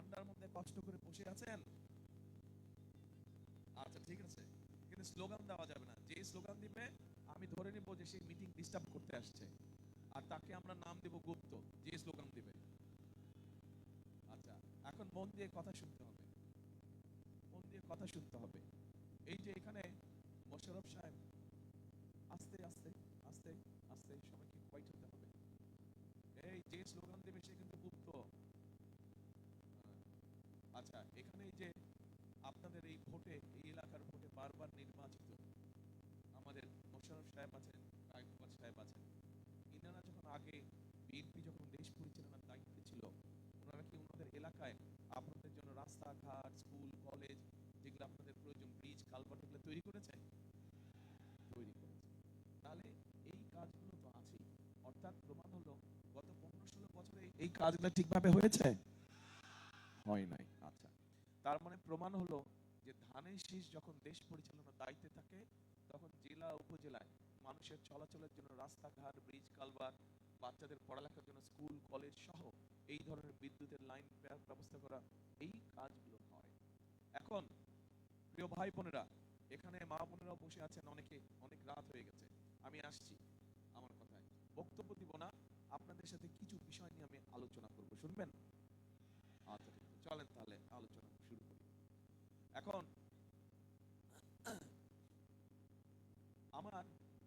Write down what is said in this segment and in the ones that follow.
ঠান্ডার মধ্যে কষ্ট করে বসে আছেন? আচ্ছা ঠিক আছে, কিন্তু স্লোগান দেওয়া যাবে না। যে স্লোগান দিবে আমি ধরে নিব যে সেই মিটিং ডিস্টার্ব করতে আসছে, আর তাকে আমরা নাম দেব গুপ্ত, যে স্লোগান দিবে। আচ্ছা, এখন মন দিয়ে কথা শুনতে হবে, মন দিয়ে কথা শুনতে হবে। এই যে এখানে মোশাররফ সাহেব, আস্তে আস্তে আস্তে আস্তে সবাইকে কোয়াইট হতে হবে। এই যে স্লোগান দেবে সে কিন্তু গুপ্ত। আচ্ছা, এখানে এই যে আপনাদের এই ভোটে, এই এলাকার ভোটে বারবার নির্বাচিত আমাদের মোশাররফ সাহেব আছেন, রায়কুমার সাহেব আছেন। ইনারা যখন আগে বিএনপি যখন দেশ পরিচালনার দায়িত্বে ছিল, ওনারা কি ওনাদের এলাকায় আপনাদের জন্য রাস্তাঘাট, স্কুল, কলেজ, যেগুলো আপনাদের প্রয়োজন, ব্রিজ, কালভার্ট, এগুলো তৈরি করেছে? তৈরি করেছে। তাহলে এই কাজগুলো তো আছেই, অর্থাৎ প্রমাণ হলো গত 15-16 বছরে এই কাজগুলো ঠিকভাবে হয়েছে? হয় নাই। আচ্ছা, তার মানে প্রমাণ হলো যে ধানের শীষ যখন দেশ পরিচালনার দায়িত্বে থাকে, তখন জেলা উপজেলায় মানুষের চলাচলের জন্য রাস্তাঘাট, ব্রিজ, কালভার্ট, বাচ্চাদের পড়ালেখার জন্য স্কুল, কলেজ সহ এই ধরনের বিদ্যুতের লাইন ব্যবস্থা করা, এই কাজগুলো হয়। এখন প্রিয় ভাই বোনেরা, এখানে মা বোনেরাও বসে আছেন, অনেকে, অনেক রাত হয়ে গেছে। আমি আসছি আমার কথায়, বক্তব্য দিব না, আপনাদের সাথে কিছু বিষয় নিয়ে আমি আলোচনা করব, শুনবেন? আচ্ছা ঠিক আছে, চলেন তাহলে আলোচনা শুরু করি। এখন আমার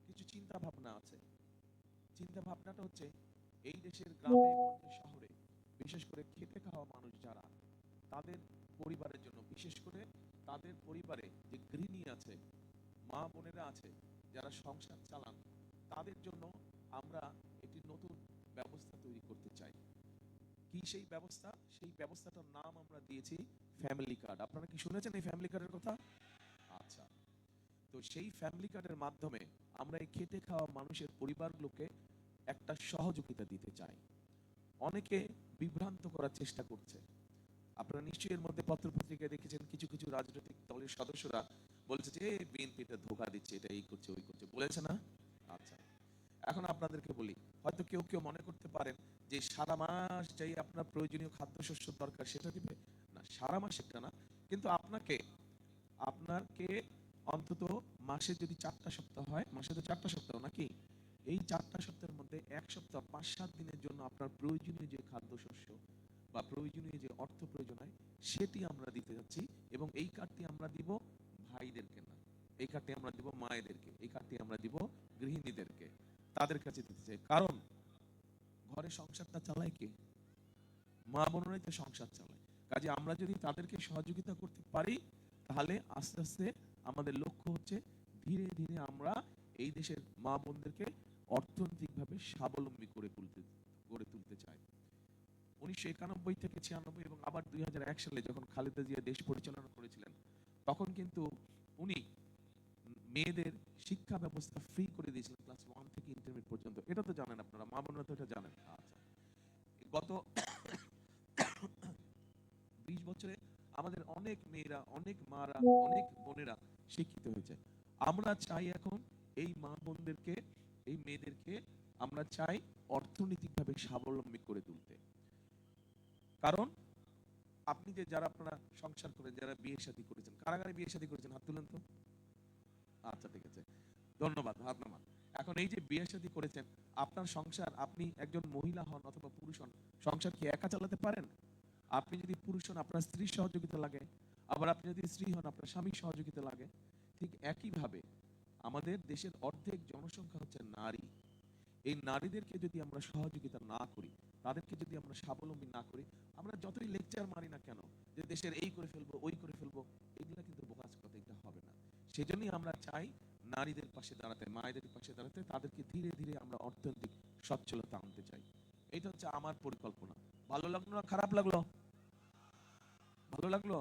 কিছু চিন্তা ভাবনা আছে। চিন্তা ভাবনাটা হচ্ছে, এই দেশের গ্রামে গঞ্জে শহরে বিশেষ করে খেটে খাওয়া মানুষ যারা, তাদের পরিবারের জন্য, বিশেষ করে তাদের পরিবারে যে গৃহিণী আছে, মা বোনেরা আছে, যারা সংসার চালান, তাদের জন্য আমরা একটি নতুন ব্যবস্থা তৈরি করতে চাই। কি সেই ব্যবস্থা? সেই ব্যবস্থাটার নাম আমরা দিয়েছি ফ্যামিলি কার্ড। আপনারা কি শুনেছেন এই ফ্যামিলি কার্ডের কথা? আচ্ছা, তো সেই ফ্যামিলি কার্ডের মাধ্যমে আমরা এই খেটে খাওয়া মানুষের পরিবারগুলোকে একটা সহযোগিতা দিতে চাই। অনেকে বিভ্রান্ত করার চেষ্টা করছে। আপনারা নিশ্চয়ই এর মধ্যে পত্রপত্রিকায় দেখেছেন, কিছু কিছু রাজনৈতিক দলের সদস্যরা বলছে যে বিএনপি এটা ধোঁকা দিচ্ছে, এটা এই করছে ওই করছে, বলেছে না? আচ্ছা, এখন আপনাদেরকে বলি, হয়তো কেউ কেউ মনে করতে পারেন যে সারা মাস যাই আপনার প্রয়োজনীয় খাদ্যশস্য দরকার সেটা দিবে। না, সারা মাস সেটা না, কিন্তু আপনাকে অন্তত মাসে যদি 4টা সপ্তাহ হয়, মাসে তো 4টা সপ্তাহ নাকি, এই 4টা সপ্তাহের মধ্যে 1 সপ্তাহ 5-7 দিনের জন্য আপনার প্রয়োজনীয় যে খাদ্যশস্য বা প্রয়োজনীয় যে অর্থ প্রয়োজন হয়, সেটি আমরা দিতে যাচ্ছি। এবং এই কার্ডটি আমরা দিব ভাইদেরকে না, এই কার্ডটি আমরা দিব মায়েদেরকে, এই কার্ডটি আমরা দিব গৃহিণীদেরকে, তাদের কাছে দিতে চাই। কারণ ঘরে সংসারটা চালায় কে? মা বোনরাই তো সংসার চালায়। কাজে আমরা যদি তাদেরকে সহযোগিতা করতে পারি, তাহলে আস্তে আস্তে আমাদের লক্ষ্য হচ্ছে ধীরে ধীরে আমরা এই দেশের মা বোনদেরকে অর্থনৈতিকভাবে স্বাবলম্বী গড়ে তুলতে চাই। 1991 থেকে 96 এবং আবার 2001 সালে যখন খালেদা জিয়া দেশ পরিচালনা করেছিলেন, তখন কিন্তু উনি মেয়েদের শিক্ষা ব্যবস্থা ফ্রি করে দিয়েছিলেন, ক্লাস 1 থেকে ইন্টারমিডিয়েট পর্যন্ত। এটা তো জানেন আপনারা, মা বোনরা তো এটা জানেন। আচ্ছা, গত 20 বছরে আমাদের অনেক মেয়েরা, অনেক মারা, অনেক বোনেরা শিক্ষিত হয়েছে। আমরা চাই এখন এই মা বোনদেরকে, এই মেয়েদেরকে আমরা চাই অর্থনৈতিকভাবে স্বাবলম্বী করে তুলতে। কারণ আপনি যে, যারা আপনারা সংসার করেন, যারা বিয়ে শাদী করেছেন, কারাগারে বিয়ে শাদী করেছেন, হাত তুলেন তো। আচ্ছা ঠিক আছে, ধন্যবাদ, হাত নামান। এখন এই যে বিয়ে শাদী করেছেন, আপনার সংসার, আপনি একজন মহিলা হন অথবা পুরুষ হন, সংসার কি একা চালাতে পারেন? আপনি যদি পুরুষ হন আপনার স্ত্রীর সহযোগিতা লাগে, আবার আপনি যদি স্ত্রী হন আপনার স্বামীর সহযোগিতা লাগে। ঠিক একইভাবে আমাদের দেশের অর্ধেক জনসংখ্যা হচ্ছে নারী। এই নারীদেরকে যদি আমরা সহযোগিতা না করি, তাদেরকে যদি আমরা স্বাবলম্বী না করি, আমরা যতই লেকচার মারি না কেন যে দেশের এই করে ফেলবো, ওই করে ফেলবো, এগুলা কিন্তু বোকাস কথা, এটা হবে না। সেজন্যই আমরা চাই নারীদের পাশে দাঁড়াতে, মায়েদের পাশে দাঁড়াতে, তাদেরকে ধীরে ধীরে আমরা অর্থনৈতিক সচ্ছলতা আনতে চাই। এটা হচ্ছে আমার পরিকল্পনা। ভালো লাগলো না খারাপ লাগলো? ভালো লাগলো?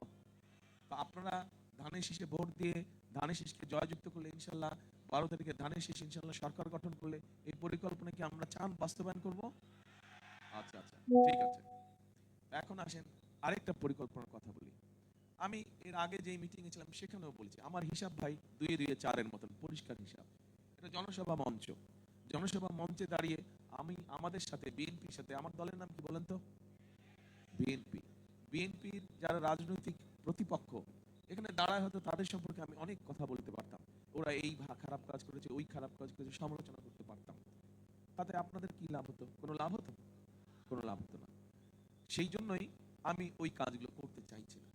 তো আপনারা ধানের শীষে ভোট দিয়ে ধানের শীষকে জয়যুক্ত করলে ইনশাল্লাহ 12 তারিখে ধানের শীষ ইনশাল্লাহ সরকার গঠন করলে এই পরিকল্পনা কি আমরা চান বাস্তবায়ন করব? আচ্ছা আচ্ছা, ঠিক আছে। এখন আসেন আরেকটা পরিকল্পনার কথা বলি। আমি এর আগে যে মিটিং এ ছিলাম সেখানেও বলেছি, আমার হিসাব ভাই 2-2 4-এর মতন পরিষ্কার হিসাব। এটা জনসভা মঞ্চ, জনসভা মঞ্চে দাঁড়িয়ে আমি আমাদের সাথে, বিএনপির সাথে, আমার দলের নাম কি বলেন তো? বিএনপি। বিএনপির যারা রাজনৈতিক প্রতিপক্ষ এখানে দাঁড়ায়, হয়তো তাদের সম্পর্কে আমি অনেক কথা বলতে পারতাম, ওরা এই খারাপ কাজ করেছে, ওই খারাপ কাজ করেছে, সমালোচনা করতে পারতাম। তাতে আপনাদের কি লাভ হতো? কোনো লাভ হতো? কোনো লাভ হতো না। সেই জন্যই আমি ওই কাজগুলো করতে চাইছি না।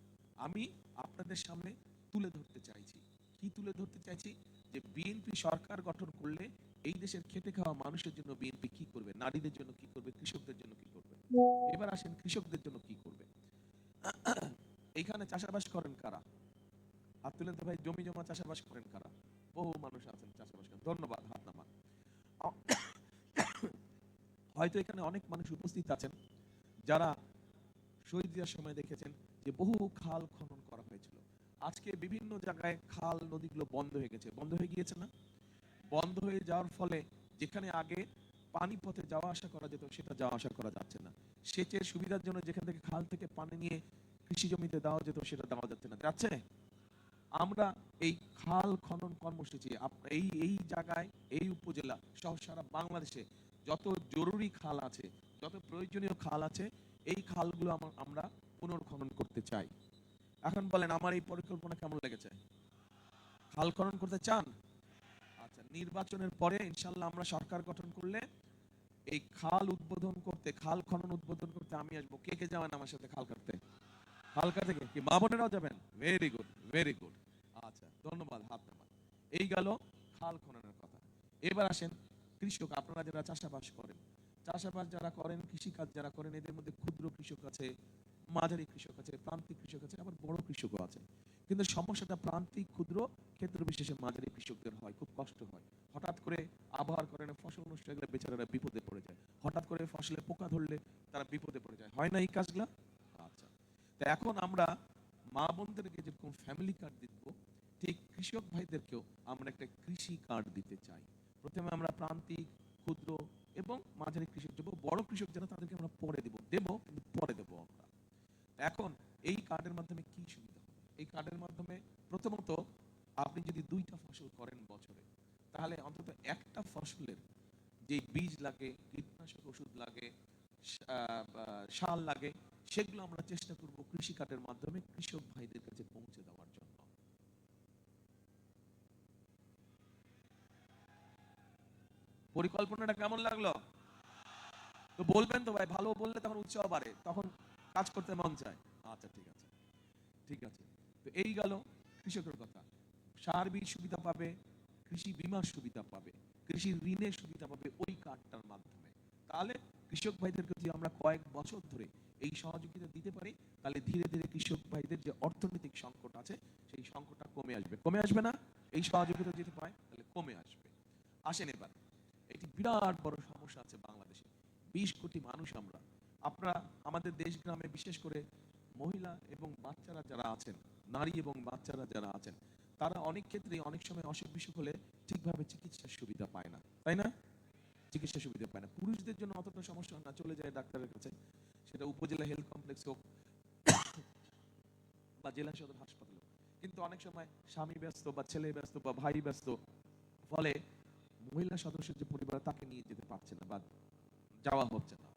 আমি আপনাদের সামনে তুলে ধরতে চাইছি। কি তুলে ধরতে চাইছি? যে বিএনপি সরকার গঠন করলে এই দেশের খেটে খাওয়া মানুষের জন্য বিএনপি কি করবে, নারীদের জন্য কি করবে, কৃষকদের জন্য কি করবে। এবার আসেন কৃষকদের জন্য কি করবে। এইখানে চাষাবাস করেন কারা? হাত তুলেন তো ভাই। জমি জমা চাষাবাস করেন কারা? বহু মানুষ আছেন চাষাবাস করেন, ধন্যবাদ, হাত নামান। হয়তো এখানে অনেক মানুষ উপস্থিত আছেন যারা শহীদ দিয়ার সময় দেখেছেন যে বহু খাল খনন করা হয়েছিল। আজকে বিভিন্ন জায়গায় খাল নদীগুলো বন্ধ হয়ে গেছে, বন্ধ হয়ে গিয়েছে না? বন্ধ হয়ে যাওয়ার ফলে যেখানে আগে পানি পথে যাওয়া আসা করা যেত সেটা যাওয়া আসা করা যাচ্ছে না। সেচের সুবিধার জন্য যেখান থেকে খাল থেকে পানি নিয়ে কৃষি জমিতে দেওয়া যেত সেটা দেওয়া যাচ্ছে না, যাচ্ছে। আমরা এই খাল খনন কর্মসূচি এই এই জায়গায়, এই উপজেলা সহ সারা বাংলাদেশে যত জরুরি খাল আছে, যত প্রয়োজনীয় খাল আছে, এই খালগুলো আমরা পুনর্খনন করতে চাই। এখন বলেন আমার এই পরিকল্পনা কেমন লেগেছে? খাল খনন করতে চান? আচ্ছা, নির্বাচনের পরে ইনশাল্লাহ আমরা সরকার গঠন করলে এই খাল উদ্বোধন করতে, খাল খনন উদ্বোধন করতে আমি আসবো। কে কে যাবেন আমার সাথে খাল কাটতে? খাল কাটতে কি মা বোনেরাও যাবেন? Very good, very good. আচ্ছা, ধন্যবাদ, হাত নামান। এই গেল খাল খননের কথা। এবার আসেন কৃষক, আপনারা যারা চাষাবাস করেন, চাষাবাস যারা করেন, কৃষিকাজ যারা করেন, এদের মধ্যে ক্ষুদ্র কৃষক আছে, মাঝারি কৃষক আছে, প্রান্তিক কৃষক আছে, আবার বড় কৃষকও আছে। কিন্তু সমস্যাটা প্রান্তিক, ক্ষুদ্র, ক্ষেত্র বিশেষে মাঝারি কৃষকদের হয়, খুব কষ্ট হয়। হঠাৎ করে আবহাওয়ার কারণে ফসল নষ্ট হয়ে গেলে বেচারারা বিপদে পড়ে যায়। হঠাৎ করে ফসলে পোকা ধরলে তারা বিপদে পড়ে যায়, হয় না এই কাজগুলা? আচ্ছা, তো এখন আমরা মা বোনদেরকে যেরকম ফ্যামিলি কার্ড দিব, ঠিক কৃষক ভাইদেরকেও আমরা একটা কৃষি কার্ড দিতে চাই। প্রথমে আমরা প্রান্তিক, ক্ষুদ্র এবং মাঝারি কৃষক দেবো, বড় কৃষক যারা তাদেরকে আমরা পরে দেবো, কিন্তু পরে দেবো আমরা। এখন এই কার্ডের মাধ্যমে কি সুবিধা হবে? এই কার্ডের মাধ্যমে প্রথমত আপনি যদি 2টা ফসল করেন বছরে, তাহলে অন্তত একটা ফসলের যে বীজ লাগে, কীটনাশক ওষুধ লাগে, সার লাগে, সেগুলো আমরা চেষ্টা করব কৃষি কার্ডের মাধ্যমে কৃষক ভাইদের কাছে পৌঁছে দেওয়ার জন্য। পরিকল্পনাটা কেমন লাগলো? তো বলবেন তো ভাই, ভালো বললে তখন উৎসাহ বাড়ে, তখন কাজ করতে মন চায়। আচ্ছা, ঠিক আছে, ঠিক আছে। তো এই গেল কৃষকের কথা। সার বীজ সুবিধা পাবে, কৃষি বীমার সুবিধা পাবে, কৃষি ঋণের সুবিধা পাবে ওই কার্ডটার মাধ্যমে। তাহলে কৃষক ভাইদেরকে যদি আমরা কয়েক বছর ধরে এই সহযোগিতা দিতে পারি, তাহলে ধীরে ধীরে কৃষক ভাইদের যে অর্থনৈতিক সংকট আছে সেই সংকটটা কমে আসবে। কমে আসবে না? এই সহযোগিতা যদি পায় তাহলে কমে আসবে। আসেন এবার, একটি বিরাট বড় সমস্যা আছে বাংলাদেশে। 20 কোটি মানুষ আমরা। আপনারা আমাদের দেশ গ্রামে বিশেষ করে মহিলা এবং বাচ্চারা যারা আছেন, নারী এবং বাচ্চারা যারা আছেন, তারা অনেক ক্ষেত্রে অনেক সময় অসুখ বিসুখ হলে ঠিকভাবে চিকিৎসার সুবিধা পায় না, তাই না? চিকিৎসা সুবিধা পায় না। পুরুষদের জন্য অতটা সমস্যা না, চলে যায় ডাক্তারের কাছে, সেটা উপজেলা হেলথ কমপ্লেক্স হোক বা জেলা সদর হাসপাতাল হোক। কিন্তু অনেক সময় স্বামী ব্যস্ত বা ছেলে ব্যস্ত বা ভাই ব্যস্ত, ফলে মহিলা সদস্যের যে পরিবার তাকে নিয়ে যেতে পারছে না বা যাওয়া হচ্ছে না।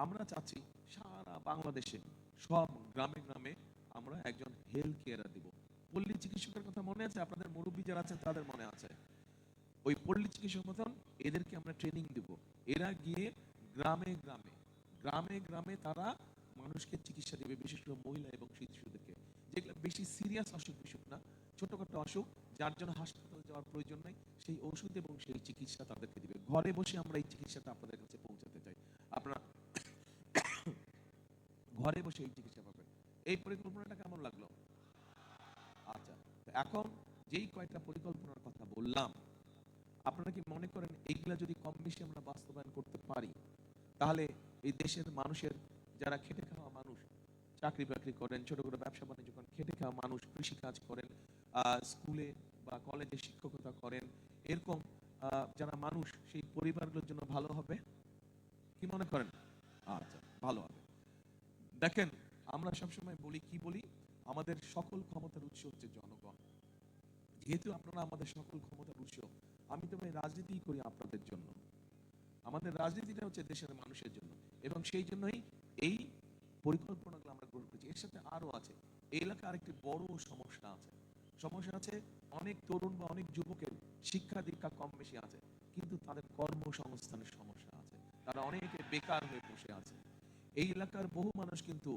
আমরা চাচ্ছি সারা বাংলাদেশে সব গ্রামে গ্রামে আমরা একজন হেলথ কেয়ার দিব। পল্লী চিকিৎসকের কথা মনে আছে? আপনাদের মুরব্বী যারা আছেন তাদের মনে আছে। ওই পল্লী চিকিৎসক মতন এদেরকে আমরা ট্রেনিং দেব। এরা গিয়ে গ্রামে গ্রামে, গ্রামে গ্রামে তারা মানুষকে চিকিৎসা দেবে, বিশেষ করে মহিলা এবং শিশুদেরকে, যেগুলো বেশি সিরিয়াস অসুখ বিসুখ না, ছোটখাটো অসুখ যার জন্য হাসপাতাল যাওয়ার প্রয়োজন নেই, সেই ওষুধ এবং সেই চিকিৎসা তাদেরকে দিবে। ঘরে বসে আমরা এই চিকিৎসাটা আপনাদের কাছে পৌঁছাতে চাই। আপনারা ঘরে বসে এই চিকিৎসা পাবেন। এই পরিকল্পনাটা কেমন লাগলো? আচ্ছা, তো এখন যেই কয়টা পরিকল্পনার কথা বললাম, আপনারা কি মনে করেন এইগুলা যদি কম বেশি আমরা বাস্তবায়ন করতে পারি, তাহলে এই দেশের মানুষের, যারা খেটে খাওয়া মানুষ, চাকরি বাকরি করেন, ছোট ছোট ব্যবসা বাণিজ্য করেন, খেটে খাওয়া মানুষ, কৃষি কাজ করেন, স্কুলে বা কলেজে শিক্ষকতা করেন, এরকম যারা মানুষ, সেই পরিবারগুলোর জন্য ভালো হবে? কি মনে করেন? আচ্ছা, ভালো হবে। দেখেন, আমরা সবসময় বলি, কি বলি, আমাদের সকল ক্ষমতার উৎস হচ্ছে জনগণ। যেহেতু আপনারা আমাদের সকল ক্ষমতার উৎস, আমি তো ভাই রাজনীতি করি আপনাদের জন্য। আমাদের রাজনীতিটা হচ্ছে দেশের মানুষের জন্য, এবং সেই জন্যই এই পরিকল্পনাগুলো আমরা গ্রহণ করেছি। এর সাথে আরো আছে, এই এলাকায় আরেকটি বড় সমস্যা আছে। সমস্যা আছে, অনেক তরুণ বা অনেক যুবকের শিক্ষা দীক্ষা কম বেশি আছে, কিন্তু তাদের কর্মসংস্থানের সমস্যা আছে, তারা অনেকে বেকার হয়ে বসে আছে। এই এলাকার বহু মানুষ কিন্তু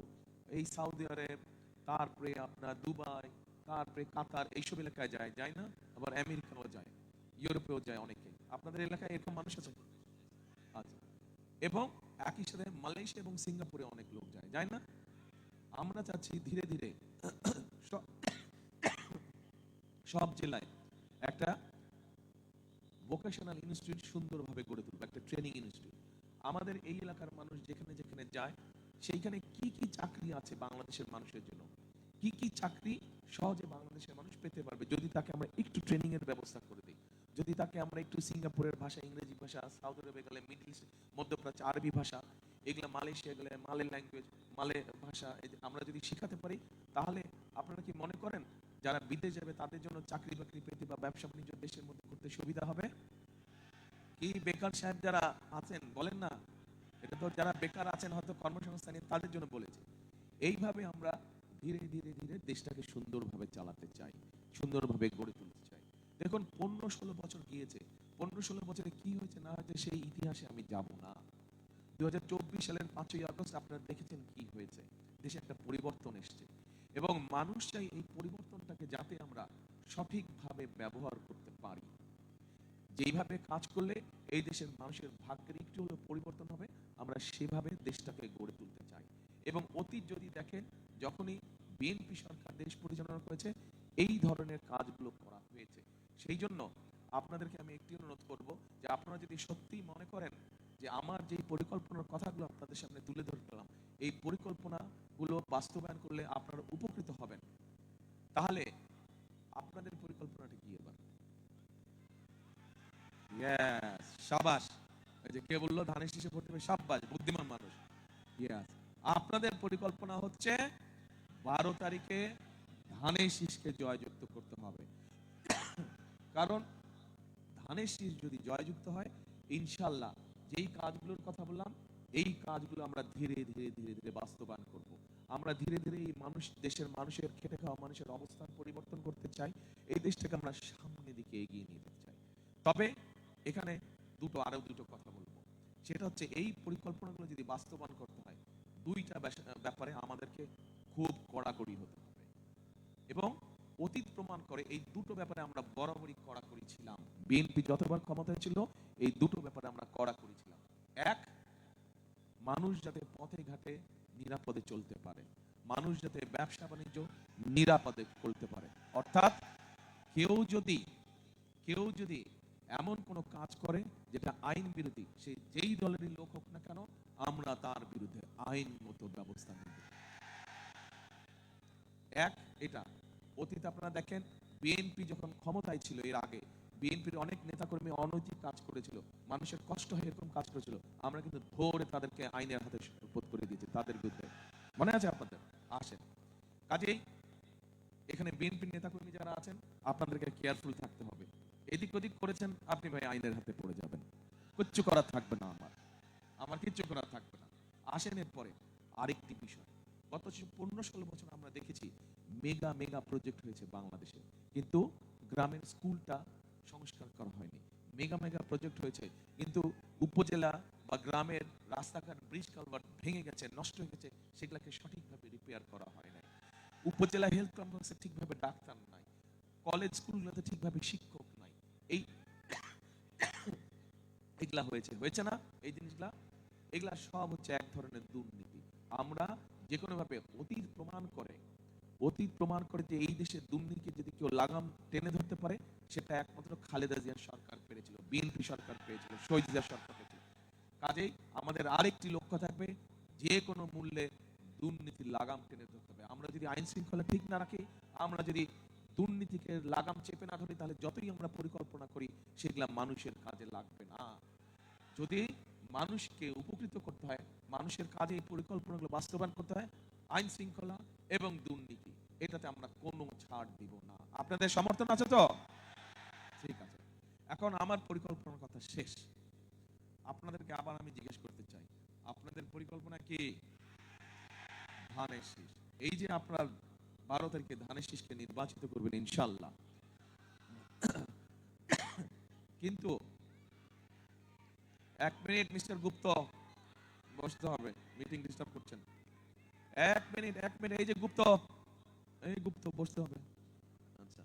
এই সৌদি আরব, তারপরে আপনার দুবাই, তারপরে কাতার, এইসব এলাকায় যায় না, আবার আমেরিকাও যায়, ইউরোপেও যায় অনেকে। আপনাদের এলাকায় এরকম মানুষ আছে? আচ্ছা। এবং একই সাথে মালয়েশিয়া এবং সিঙ্গাপুরে অনেক লোক যায় না? আমরা চাচ্ছি ধীরে ধীরে সব সব জেলায় একটা ভোকেশনাল ইনস্টিটিউট সুন্দরভাবে গড়ে তুলবো, একটা ট্রেনিং ইনস্টিটিউট। আমাদের এই এলাকার মানুষ যেখানে যেখানে যায়, সেইখানে কি কি চাকরি আছে বাংলাদেশের মানুষের জন্য, কি কি চাকরি সহজে বাংলাদেশের মানুষ পেতে পারবে যদি তাকে আমরা একটু ট্রেনিং এর ব্যবস্থা করে দিই, যদি তাকে আমরা একটু সিঙ্গাপুরের ভাষা, ইংরেজি ভাষা, সৌদি আরবে গেলে মিডল ইস্ট, মধ্যপ্রাচ্য আরবি ভাষা, এগুলা মালয়েশিয়া গেলে মালে ল্যাঙ্গুয়েজ, মালে ভাষা আমরা যদি শিখাতে পারি, তাহলে আপনারা কি মনে করেন যারা বিদেশ যাবে তাদের জন্য চাকরি বাকরি পেতে বা ব্যবসা বাণিজ্য দেশের মধ্যে করতে সুবিধা হবে? কি বেকার সাহেব যারা আছেন বলেন না, এটা তো যারা বেকার আছেন হয়তো কর্মসংস্থান নিয়ে, তাদের জন্য বলেছি। এইভাবে আমরা ধীরে ধীরে ধীরে দেশটাকে সুন্দরভাবে চালাতে চাই, সুন্দরভাবে গড়ে তুলতে চাই। দেখুন 15-16 বছর গিয়েছে, 15-16 বছরে কি হয়েছে না হয়েছে সেই ইতিহাসে আমি যাব না। 2024 সালের 5ই আগস্ট আপনারা দেখেছেন কি হয়েছে, দেশে একটা পরিবর্তন এসেছে, এবং মানুষ চাই এই পরিবর্তনটাকে যাতে আমরা সঠিকভাবে ব্যবহার করতে পারি। যেইভাবে কাজ করলে এই দেশের মানুষের ভাগ্যের একটু হলেও পরিবর্তন হবে, আমরা সেভাবে দেশটাকে গড়ে তুলতে চাই। এবং অতীত যদি দেখেন, যখনই বিএনপি সরকার দেশ পরিচালনা করেছে, এই ধরনের কাজগুলো করা হয়েছে। সেই জন্য আপনাদেরকে আমি একটি অনুরোধ করব, যে আপনারা যদি সত্যি মনে করেন যে আমার যে পরিকল্পনার কথাগুলো আপনাদের সামনে তুলে ধরলাম, এই পরিকল্পনাগুলো বাস্তবায়ন করলে আপনারা উপকৃত হবেন, তাহলে আপনাদের পরিকল্পনাটা কি এবার? ইয়েস, শাবাশ। এই যে কে বললো ধানের শীষে ভোট দেবে, শাবাশ, বুদ্ধিমান মানুষ। ইয়েস, আপনাদের পরিকল্পনা হচ্ছে 12 তারিখে ধানের শীষকে জয়যুক্ত করতে হবে। কারণ ধানের শীষ যদি জয়যুক্ত হয়, ইনশাল্লাহ যেই কাজগুলোর কথা বললাম, এই কাজগুলো আমরা ধীরে ধীরে ধীরে ধীরে বাস্তবায়ন করব। আমরা ধীরে ধীরে এই মানুষ, দেশের মানুষের, খেটে খাওয়া মানুষের অবস্থান পরিবর্তন করতে চাই, এই দেশটাকে আমরা সামনের দিকে এগিয়ে নিয়ে যেতে চাই। তবে এখানে আরো দুটো কথা বলবো, সেটা হচ্ছে এই পরিকল্পনাগুলো যদি বাস্তবায়ন করতে হয়, দুইটা ব্যাপারে আমাদেরকে খুব কড়াকড়ি হতে হবে। এবং অতীত প্রমাণ করে এই দুটো ব্যাপারে আমরা বরাবরই কড়াকড়ি ছিলাম। বিএনপি যতবার ক্ষমতায় ছিল, এই দুটো ব্যাপারে আমরা কড়াকড়ি ছিলাম। এক, মানুষ যাতে পথে ঘাটে নিরাপদে চলতে পারে, মানুষ যাতে ব্যবসা বাণিজ্য নিরাপদে করতে পারে। অর্থাৎ কেউ যদি কেউ যদি এমন কোন কাজ করে যেটা আইন বিরোধী, সে যেই দলেরই লোক হোক না কেন, আমরা তার বিরুদ্ধে আইন মতো ব্যবস্থা নেব। এক, এটা অতীতে আপনারা দেখেন, বিএনপি যখন ক্ষমতায় ছিল, এর আগে বিএনপির অনেক নেতাকর্মী অনৈতিক কাজ করেছিল, মানুষের কষ্ট হয়ে এরকম কাজ করেছিল, আমরা কিন্তু ধরে তাদেরকে আইনের হাতে সোপর্দ করে দিয়েছি, তাদের বিরুদ্ধে। মনে আছে আপনাদের? আসেন, কাজেই এখানে বিএনপির নেতাকর্মী যারা আছেন, আপনাদেরকে কেয়ারফুল থাকতে হবে। এদিক ওদিক করেছেন আপনি ভাই আইনের হাতে পড়ে যাবেন, কিচ্ছু করার থাকবে না, আমার কিচ্ছু করার থাকবে না। আসেন এরপরে আরেকটি বিষয়, গত 15-16 বছর আমরা দেখেছি মেগা মেগা প্রজেক্ট হয়েছে বাংলাদেশে, কিন্তু গ্রামের স্কুলটা সংস্কার করা হয়নি। মেগা মেগা প্রজেক্ট হয়েছে, কিন্তু উপজেলা বা গ্রামের রাস্তাঘাট, ব্রিজ কালভার্ট ভেঙে গেছে, নষ্ট হয়ে গেছে, সেগুলোকে সঠিকভাবে রিপেয়ার করা হয় নাই। উপজেলা হেলথ কমপ্লেক্সে ঠিকভাবে ডাক্তার নাই, কলেজ স্কুলগুলোতে ঠিকভাবে শিক্ষক নাই। এই এগুলা হয়েছে না, এই জিনিসগুলা, এগুলা সব হচ্ছে এক ধরনের দুর্নীতি। আমরা যে কোনো ভাবে অতীত প্রমাণ করে যে এই দেশের দুর্নীতি যদি কেউ লাগাম টেনে ধরতে পারে, সেটা একমাত্র খালেদা জিয়ার সরকার পেরেছিল, বিএনপি সরকার পেরেছিল, শহীদ জিয়ার সরকার পেরেছিল। কাজেই আমাদের আরেকটি লক্ষ্য থাকবে, যে কোনো মূল্যে দুর্নীতির লাগাম টেনে ধরতে হবে। আমরা যদি আইন শৃঙ্খলা ঠিক না রাখি, আমরা যদি দুর্নীতিকে লাগাম চেপে না ধরি, তাহলে যতই আমরা পরিকল্পনা করি সেগুলা মানুষের কাজে লাগবে না। যদি মানুষকে উপকৃত করতে হয়, মানুষের কাজে এই পরিকল্পনাগুলো বাস্তবায়ন করতে হয়, আইন শৃঙ্খলা এবং দুর্নীতি, এটাতে আমরা কোনো ছাড় দিব না। আপনাদের সমর্থন আছে তো? ঠিক আছে, এখন আমার পরিকল্পনার কথা শেষ। আপনাদেরকে আবার আমি জিজ্ঞেস করতে চাই, আপনাদের পরিকল্পনা কি? ধানের শীষ। এই যে আপনার 12 তারিখে ধানের শীষকে নির্বাচিত করবেন ইনশাল্লাহ, কিন্তু 1 মিনিট মিস্টার গুপ্ত, বসতে হবে, মিটিং ডিস্টার্ব করছেন। 1 মিনিট, এই যে গুপ্ত, এই গুপ্ত বসতে হবে। আচ্ছা,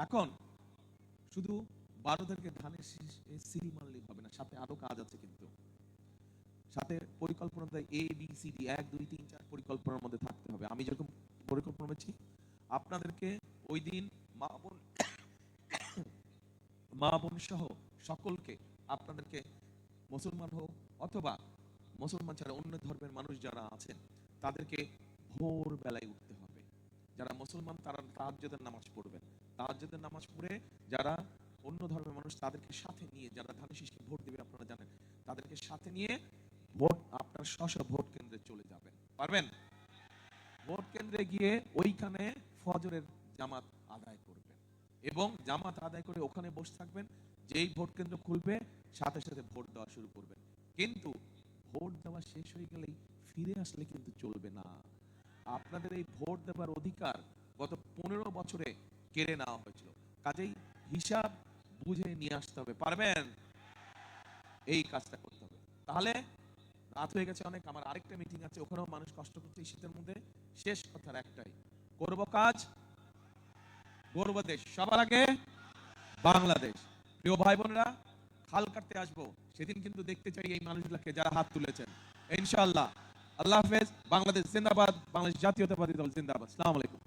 এখন শুধু 12 তারিখে ধানের শীষ সিল মারলেই হবে না, সাথে আরো কাজ আছে। কিন্তু সাথে পরিকল্পনা ABCD 1 2 3 4 পরিকল্পনার মধ্যে থাকতে হবে। আমি যেরকম পরিকল্পনা করছি, আপনাদেরকে ওই দিন মা বোন সহ সকলকে, আপনাদেরকে মুসলমান হোক অথবা মুসলমান ছাড়া অন্য ধর্মের মানুষ যারা আছেন, তাদেরকে ভোর বেলায় উঠতে হবে। যারা মুসলমান তারা তাহাজ্জুদের নামাজ পড়বেন। তাহাজ্জুদের নামাজ পড়ে যারা অন্য ধর্মের মানুষ, তাদেরকে সাথে নিয়ে, যারা ধানের শীষকে ভোট দিবে আপনারা জানেন, তাদেরকে সাথে নিয়ে ভোট, আপনার স্ব ভোট কেন্দ্রে চলে যাবেন। পারবেন? ভোট কেন্দ্রে গিয়ে ওইখানে ফজরের জামাত আদায় করবেন এবং জামাত আদায় করে ওখানে বসে থাকবেন। যেই ভোট কেন্দ্র খুলবে সাথে সাথে ভোট দেওয়া শুরু করবেন। কিন্তু ভোট দেওয়া শেষ হয়ে গেলেই ফিরে আসলে কিন্তু চলবে না। আপনাদের এই ভোট দেওয়ার অধিকার গত 15 বছরে কেড়ে নেওয়া হয়েছিল। কাজেই হিসাব বুঝে নিয়ে আসতে হবে। পারবেন? এই কাজটা করতে হবে। তাহলে রাত হয়ে গেছে অনেক, আমার আরেকটা মিটিং আছে, ওখানেও মানুষ কষ্ট করছে এই শীতের মধ্যে। শেষ কথার একটাই, করব কাজ, গর্ব দেশ, সবার আগে বাংলাদেশ। প্রিয় ভাই বোনেরা, খাল কাটতে আসবো সেদিন কিন্তু দেখতে চাই এই মানুষগুলোকে যারা হাত তুলেছেন, ইনশাআল্লাহ। আল্লাহ হাফেজ। বাংলাদেশ জিন্দাবাদ, বাংলাদেশ জাতীয়তাবাদী দল জিন্দাবাদ। আসসালামু আলাইকুম।